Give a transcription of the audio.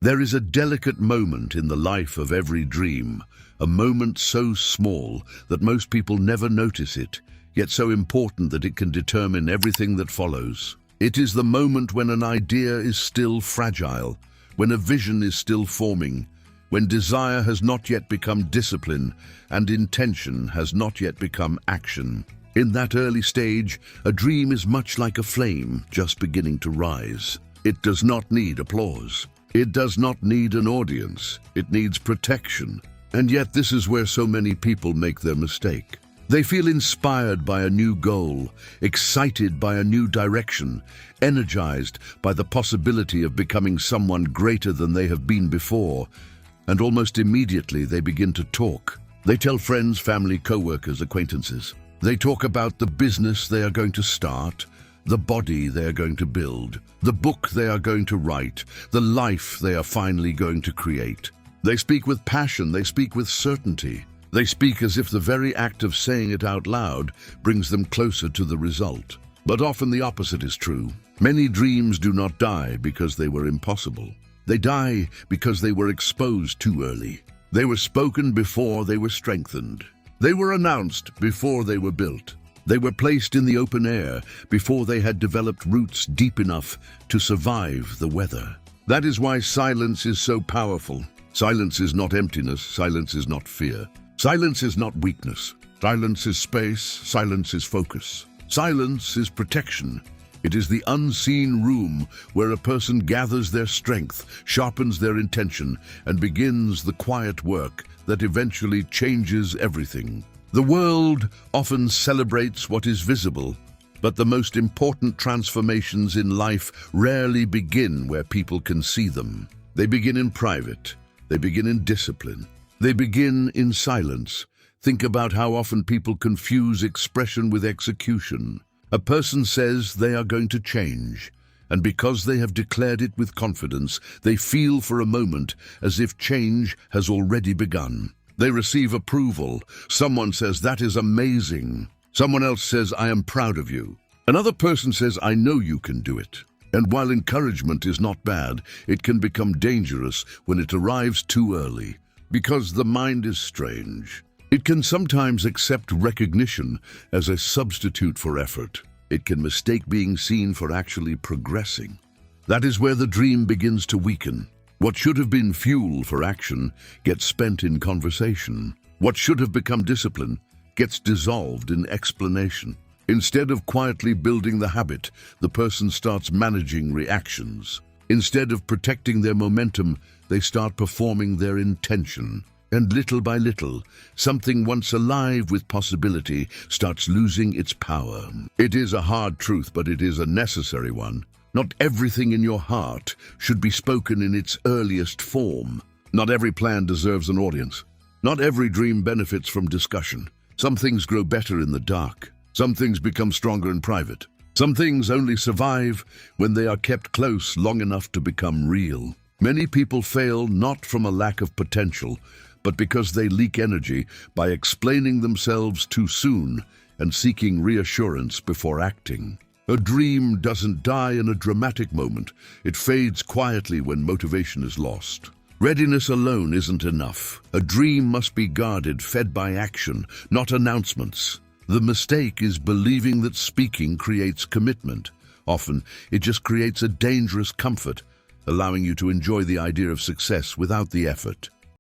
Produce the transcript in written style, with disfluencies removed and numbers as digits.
There is a delicate moment in the life of every dream, a moment so small that most people never notice it, yet so important that it can determine everything that follows. It is the moment when an idea is still fragile, when a vision is still forming, when desire has not yet become discipline and intention has not yet become action. In that early stage, a dream is much like a flame just beginning to rise. It does not need applause. It does not need an audience. It needs protection. And yet this is where so many people make their mistake. They feel inspired by a new goal, excited by a new direction, energized by the possibility of becoming someone greater than they have been before, and almost immediately they begin to talk. They tell friends, family, co-workers, acquaintances. They talk about the business they are going to start, the body they are going to build, the book they are going to write, the life they are finally going to create. They speak with passion, they speak with certainty. They speak as if the very act of saying it out loud brings them closer to the result. But often the opposite is true. Many dreams do not die because they were impossible. They die because they were exposed too early. They were spoken before they were strengthened. They were announced before they were built. They were placed in the open air before they had developed roots deep enough to survive the weather. That is why silence is so powerful. Silence is not emptiness. Silence is not fear. Silence is not weakness. Silence is space. Silence is focus. Silence is protection. It is the unseen room where a person gathers their strength, sharpens their intention, and begins the quiet work that eventually changes everything. The world often celebrates what is visible, but the most important transformations in life rarely begin where people can see them. They begin in private. They begin in discipline. They begin in silence. Think about how often people confuse expression with execution. A person says they are going to change, and because they have declared it with confidence, they feel for a moment as if change has already begun. They receive approval. Someone says, "That is amazing." Someone else says, "I am proud of you." Another person says, "I know you can do it." And while encouragement is not bad, it can become dangerous when it arrives too early, because the mind is strange. It can sometimes accept recognition as a substitute for effort. It can mistake being seen for actually progressing. That is where the dream begins to weaken. What should have been fuel for action gets spent in conversation. What should have become discipline gets dissolved in explanation. Instead of quietly building the habit, the person starts managing reactions. Instead of protecting their momentum, they start performing their intention. And little by little, something once alive with possibility starts losing its power. It is a hard truth, but it is a necessary one. Not everything in your heart should be spoken in its earliest form. Not every plan deserves an audience. Not every dream benefits from discussion. Some things grow better in the dark. Some things become stronger in private. Some things only survive when they are kept close long enough to become real. Many people fail not from a lack of potential, but because they leak energy by explaining themselves too soon and seeking reassurance before acting. A dream doesn't die in a dramatic moment. It fades quietly when motivation is lost. Readiness alone isn't enough. A dream must be guarded, fed by action, not announcements. The mistake is believing that speaking creates commitment. Often, it just creates a dangerous comfort, allowing you to enjoy the idea of success without the effort.